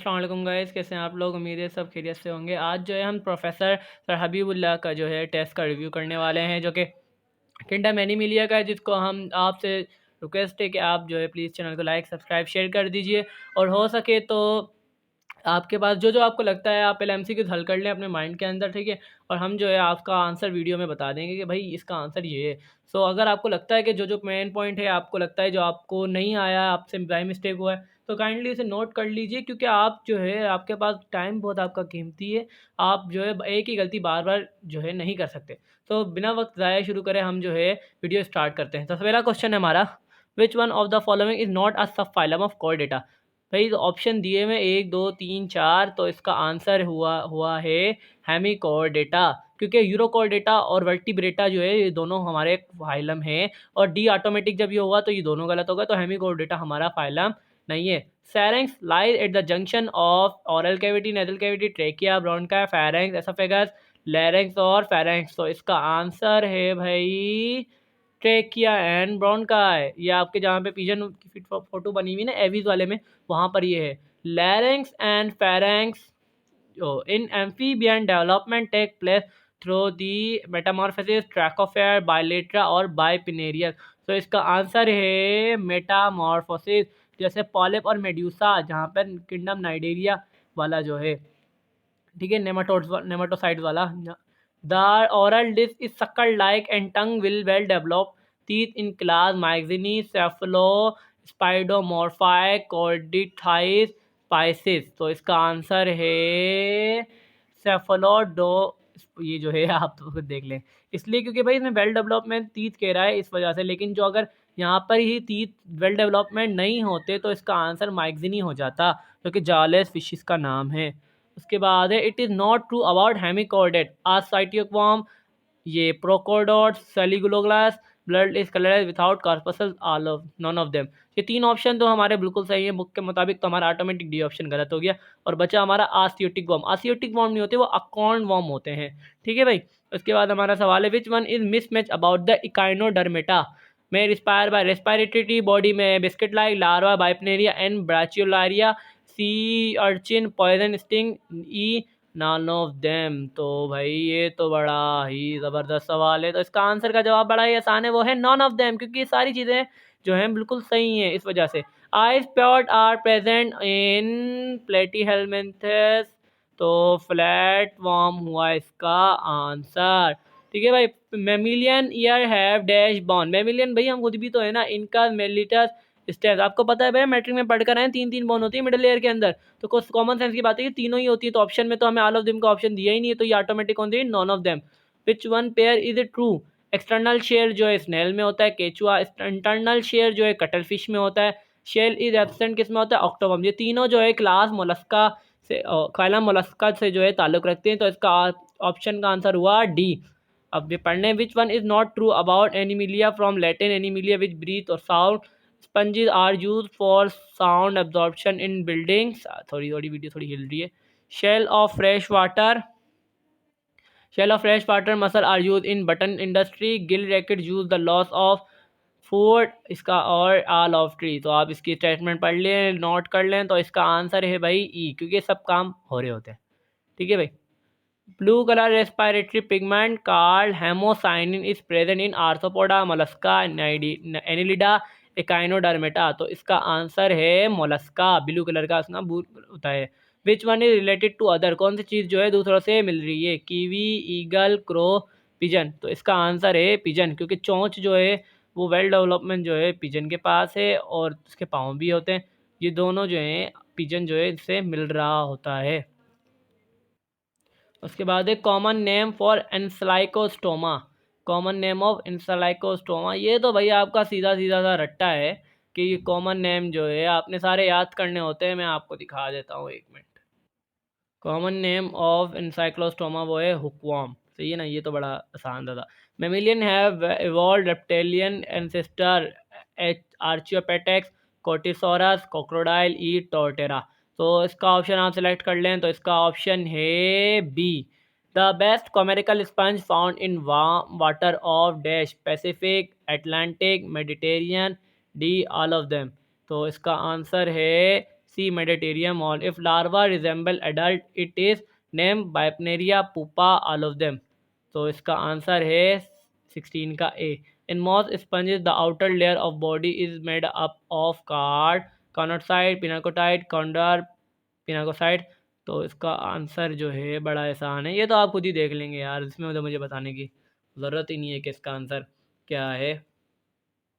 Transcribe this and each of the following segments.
अस्सलाम वालेकुम गाइस, कैसे हैं आप लोग। उम्मीद है सब खैरियत से होंगे। आज जो है हम प्रोफेसर सर हबीबुल्लाह का जो है टेस्ट का रिव्यू करने वाले हैं, जो कि किंडम एनिमिलिया का है, जिसको हम आपसे रिक्वेस्ट है कि आप जो है प्लीज़ चैनल को लाइक सब्सक्राइब शेयर कर दीजिए। और हो सके तो आपके पास जो आपको लगता है आप पहले एमसीक्यूज़ हल कर लें अपने माइंड के अंदर, ठीक है। और हम जो है आपका आंसर वीडियो में बता देंगे कि भाई इसका आंसर ये है। सो अगर आपको लगता है कि जो मेन पॉइंट है आपको लगता है जो आपको नहीं आया, आपसे बाय मिस्टेक हुआ है, तो काइंडली इसे नोट कर लीजिए, क्योंकि आप जो है आपके पास टाइम बहुत आपका कीमती है। आप जो है एक ही गलती बार-बार जो है नहीं कर सकते। तो बिना वक़्त ज़ाया शुरू करे हम जो है वीडियो स्टार्ट करते हैं। तो पहला क्वेश्चन है हमारा, which one of the following is not a सब फाइलम ऑफ कोर डेटा। भाई तो ऑप्शन दिए हुए 1, 2, 3, 4, तो इसका आंसर हुआ हुआ है हेमिकोर्डेटा, क्योंकि यूरोकोर्डेटा और वर्टिब्रेटा जो है ये दोनों हमारे फाइलम हैं। और डी ऑटोमेटिक जब ये होगा तो ये दोनों गलत होगा, तो हेमिकोर्डेटा हमारा फाइलम नहीं है। Pharynx lies at the junction of oral cavity, nasal cavity, trachea, bronchi, pharynx, oesophagus, larynx और फेरेंक्स। तो इसका आंसर है भाई ट्रेकिया एंड ब्रोंकाई। ये आपके जहाँ पे पिजन की फिट फोटो बनी हुई ना एवीज वाले में, वहाँ पर ये है। Larynx and pharynx in amphibian development take place through the metamorphosis ट्रैकोफेयर, बाइलेट्रा और बाइपिनेरियस। तो इसका आंसर है मेटामॉर्फोसिस, जैसे पॉलिप और मेड्यूसा, जहाँ पर किंगडम नाइडेरिया वाला जो है, ठीक है, नेमाटोसाइड्स वाला। The oral disc is sucker like and tongue will well develop teeth in class Myxini Cephalaspidomorphi कॉर्डिथाइस स्पाइसिस। तो इसका आंसर है सेफलोडो। ये जो है आप तो खुद देख लें, इसलिए क्योंकि भाई इसमें वेल डेवलपमेंट तीत कह रहा है इस वजह से, लेकिन जो अगर यहाँ पर ही तीत वेल डेवलपमेंट नहीं होते तो इसका आंसर माइग्जिनी हो जाता, जो कि जालेस फिशिस का नाम है। उसके बाद है it is not true about hemichordate आसाइटियोक्वाम, ये प्रोकोडोट्स, सेलिगुलोग्लास, blood is colour without corpuscle, all of none of them. ये तीन ऑप्शन तो हमारे बिल्कुल सही है बुक के मुताबिक, तो हमारा ऑटोमेटिक डी ऑप्शन गलत हो गया। और बचा हमारा आसियोटिक वॉर्म। आसियोटिक वॉर्म नहीं होते, वो अकॉर्न वॉर्म होते हैं, ठीक है भाई। उसके बाद हमारा सवाल है which one is mismatch about the echinodermata में रिस्पायर बाय रेस्पायरेटरी बॉडी में biscuit like larva bipinnaria and brachiolaria, sea urchin poison sting, E none of them. तो भाई ये तो बड़ा ही ज़बरदस्त सवाल है, तो इसका आंसर का जवाब बड़ा ही आसान है, वो है नॉन ऑफ देम, क्योंकि ये सारी चीज़ें जो हैं बिल्कुल सही हैं इस वजह से। Eyes paired are present in platyhelminthes, तो फ्लैट वॉर्म हुआ इसका आंसर, ठीक है भाई। Mammalian ear have dash bone, mammalian भाई हम खुद भी तो है ना, इनका मेलिटस स्टेप्स आपको पता है भाई, मैट्रिक में पढ़कर आए, 3-3 बॉन होती है मिडिल ईयर के अंदर। तो कुछ कॉमन सेंस की बात है कि तीनों ही होती है, तो ऑप्शन में तो हमें ऑल ऑफ देम का ऑप्शन दिया ही नहीं है, तो ये ऑटोमेटिक होती है non of them. Which one pair is it true, external share जो है स्नेल में होता है, केचुआ। इंटरनल शेयर जो है कटल फिश में होता है। शेल इज एब्सेंट किस में होता है, ऑक्टोबम। ये तीनों जो है क्लास मोलस्का से, फाइलम मोलस्का से जो है ताल्लुक़ रखते हैं, तो इसका ऑप्शन का आंसर हुआ डी। अब ये पढ़ने which one is not true about animalia from Latin animalia which breathe और sound sponges are used for sound absorption in buildings। थोड़ी वीडियो थोड़ी हिल रही है। shell of fresh water, shell of fresh water mussel are used in button industry, gill racket use the loss of food, इसका और all of tree। तो आप इसकी स्टेटमेंट पढ़ लें, नोट कर लें, तो इसका आंसर है भाई ई, क्योंकि सब काम हो रहे होते हैं, ठीक है भाई। Blue colour respiratory pigment card haemocyanin is present in arthropoda, Mollusca, Annelida, echinodermata. तो इसका आंसर है मोलस्का, ब्लू कलर का उसका होता है। Which one is related to other, कौन सी चीज़ जो है दूसरों से मिल रही है, कीवी, ईगल, क्रो, पिजन। तो इसका आंसर है पिजन, क्योंकि चोंच जो है वो वेल डेवलपमेंट जो है पिजन के पास है, और उसके पाँव भी होते हैं। ये दोनों जो हैं पिजन जो है इससे मिल रहा होता है। उसके बाद है common name for ancylostoma, common name of ancylostoma. ये तो भाई आपका सीधा सीधा सा रट्टा है कि ये कॉमन नेम जो है आपने सारे याद करने होते हैं। मैं आपको दिखा देता हूँ, एक मिनट। कॉमन नेम ऑफ एन्साइक्लोस्टोमा वो है हुकवर्म, सही है ना, ये तो बड़ा आसान था। Mammalian have evolved reptilian ancestor, archaeopteryx, cotylosaurus, crocodile, eat tuatara. तो इसका ऑप्शन आप सेलेक्ट कर लें, तो इसका ऑप्शन है B. The best commercial sponge found in warm water of dash Pacific, Atlantic, Mediterranean, D all of them. तो इसका आंसर है C. Mediterranean mole. If larva resemble adult, it is named Bipneria pupa, all of them. तो इसका answer है 16 का A. In most sponges, the outer layer of body is made up of card, choanocyte, pinacocyte, condor, pinacocyte. तो इसका answer जो है बड़ा आसान है, ये तो आप खुद ही देख लेंगे यार, इसमें तो मुझे बताने की ज़रूरत ही नहीं है कि इसका आंसर क्या है।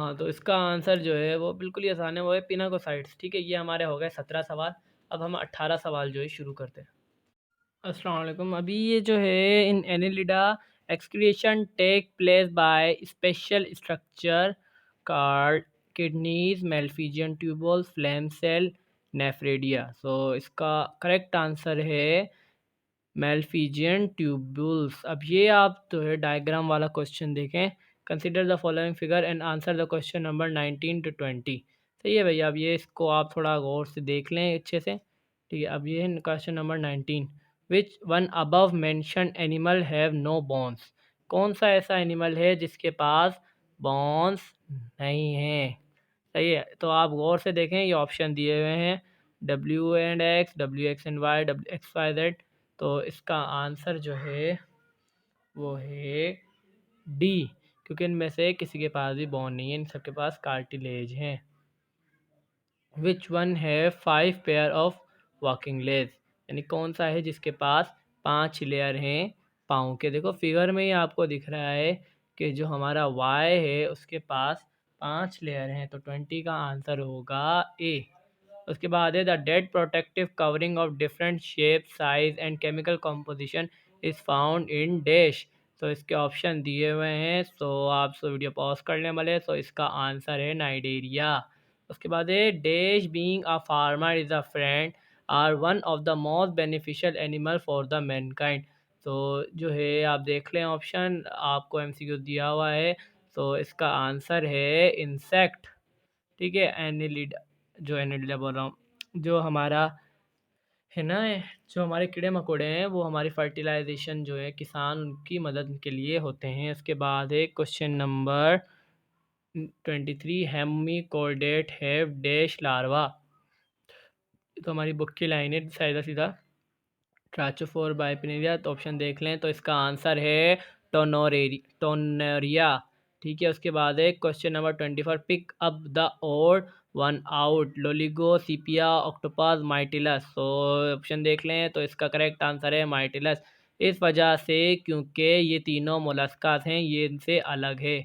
हाँ, तो इसका आंसर जो है वो बिल्कुल ही आसान है, वो है पिनाकोसाइट्स। ठीक है, ये हमारे हो गए 17 सवाल। अब हम 18 सवाल जो है शुरू करते हैं। अस्सलाम वालेकुम। अभी ये जो है in annelida excretion take place by special structure called kidneys Malpighian tubules flame cell nephridia. So इसका करेक्ट आंसर है मेलफिजियन ट्यूबुल्स। अब ये आप जो है डायग्राम वाला क्वेश्चन देखें। Consider the following figure and answer the question number 19 to 20। सही है भैया, अब ये इसको आप थोड़ा गौर से देख लें अच्छे से। ठीक है, अब ये है question number 19। Which one above mention animal have no bones. कौन सा ऐसा एनिमल है जिसके पास बोन्स नहीं हैं। सही है, तो आप गौर से देखें, ये ऑप्शन दिए हुए हैं W and X, W X and Y, W X Y Z. तो इसका आंसर जो है वो है डी, क्योंकि इनमें से किसी के पास भी बोन नहीं है, इन सबके पास कार्टिलेज हैं। विच वन है 5 पेयर ऑफ वॉकिंग लेग्स। यानी कौन सा है जिसके पास 5 लेयर हैं पाँव के। देखो फिगर में ही आपको दिख रहा है कि जो हमारा वाई है उसके पास 5 लेयर हैं, तो 20 का आंसर होगा ए। उसके बाद है the dead protective covering of different shape size and chemical composition is found in dash. तो इसके ऑप्शन दिए हुए हैं, सो आप वीडियो पॉज करने वाले, सो इसका आंसर है नाइडेरिया। उसके बाद है dash being a farmer is a friend are one of the most beneficial animal for the mankind. तो जो है आप देख लें ऑप्शन, आपको एमसीक्यू दिया हुआ है, तो इसका आंसर है इंसेक्ट। ठीक है, एनिलिडा, जो एनिलिडा बोल रहा हूँ, जो हमारा है ना, जो हमारे कीड़े मकोड़े हैं वो हमारी फर्टिलाइजेशन जो है किसान की मदद के लिए होते हैं। इसके बाद है question number 23। Hemichordate have dash larva. तो हमारी बुक की लाइन है सीधा सीधा ट्राचोफोर बाइपिनेरिया। तो ऑप्शन देख लें, तो इसका आंसर है टोनरिया। ठीक है, उसके बाद है question number 24। Pick up the odd one out loligo sepia octopus mytilus. तो ऑप्शन देख लें, तो इसका करेक्ट आंसर है माइटिलस। इस वजह से क्योंकि ये तीनों मोलस्कास हैं, ये इनसे अलग है।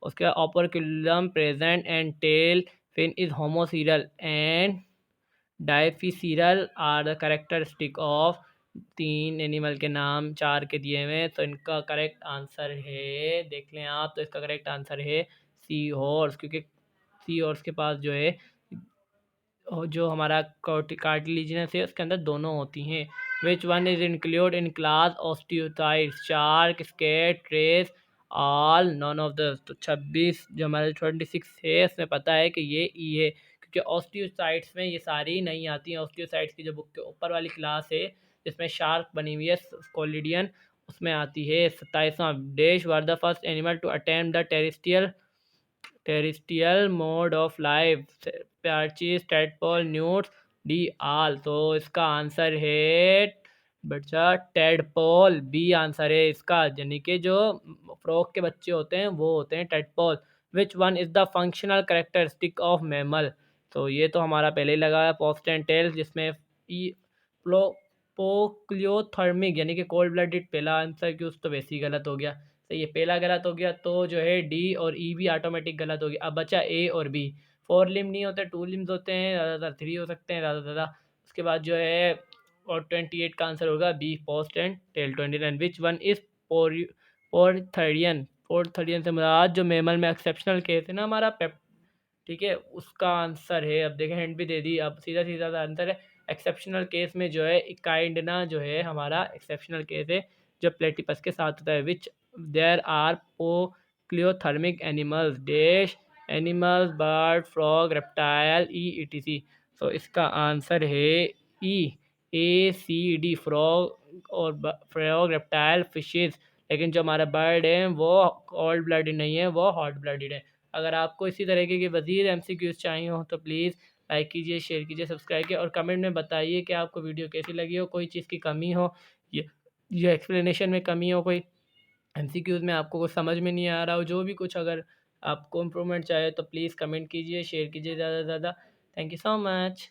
उसके operculum present and tail fin is homocercal and diphycercal are the characteristic of. 3 animal के नाम 4 के दिए हुए हैं, तो इनका करेक्ट आंसर है, देख लें आप, तो इसका करेक्ट आंसर है सी हॉर्स। क्योंकि सी हॉर्स के पास जो है जो हमारा कार्टिलेजिनस है उसके अंदर दोनों होती हैं। Which one is include in class osteichthyes, shark, skate, trace, all, none of the. तो 26 जो हमारा 26 है इसमें पता है कि ये ई है, क्योंकि ऑस्टियोसाइड्स में ये सारी नहीं आती हैं। ऑस्टियोसाइड्स की जो बुक के ऊपर वाली क्लास है जिसमें शार्क बनी हुई है कोलिडियन, उसमें आती है। 27वां dash were the first animal to attempt the terrestrial mode of life, perches, tadpole, newts, D all. तो इसका आंसर है बच्चा टैडपोल, बी आंसर है इसका। यानी कि जो फ्रॉग के बच्चे होते हैं वो होते हैं tadpole. Which one is the functional characteristic of mammal. तो ये तो हमारा पहले ही लगा है पोस्ट एंड टेल, जिसमें ई पोक्लियोथर्मिक यानी कि कोल्ड ब्लडेड पहला आंसर, क्यों तो वैसे ही गलत हो गया। तो ये पहला गलत हो गया, तो जो है डी और ई भी ऑटोमेटिक गलत हो गया। अब बचा ए और बी। 4 लिम्ब नहीं होते, 2 लिम्स होते हैं, ज़्यादातर 3 हो सकते हैं ज़्यादा। उसके बाद जो है और 28 का आंसर होगा B post and tail. 29 which one is prototherian. Prototherian से मुराद जो मेमल में एक्सेप्शनल केस है ना हमारा पेप, ठीक है, उसका आंसर है, अब देखें हिंट भी दे दी, अब सीधा सीधा सा आंसर है एक्सेप्शनल केस में जो है इकाइंडना जो है हमारा एक्सेप्शनल केस है जो प्लेटिपस के साथ होता है। Which there are poikilothermic animals dash animals bird frog reptile E E. तो इसका आंसर है E A C D frog और फ्रॉग रेप्टाइल फिशेस। लेकिन जो हमारा बर्ड है वो कोल्ड ब्लडेड नहीं है, वो हॉट ब्लडेड है। अगर आपको इसी तरीके के वज़ीद एमसीक्यूज़ चाहिए हो तो प्लीज़ लाइक कीजिए, शेयर कीजिए, सब्सक्राइब कीजिए और कमेंट में बताइए कि आपको वीडियो कैसी लगी हो, कोई चीज़ की कमी हो, ये एक्सप्लेनेशन में कमी हो, कोई एमसीक्यूज़ में आपको कुछ समझ में नहीं आ रहा हो, जो भी कुछ अगर आपको इम्प्रूवमेंट चाहिए तो प्लीज़ कमेंट कीजिए, शेयर कीजिए ज़्यादा से ज़्यादा। Thank you so much.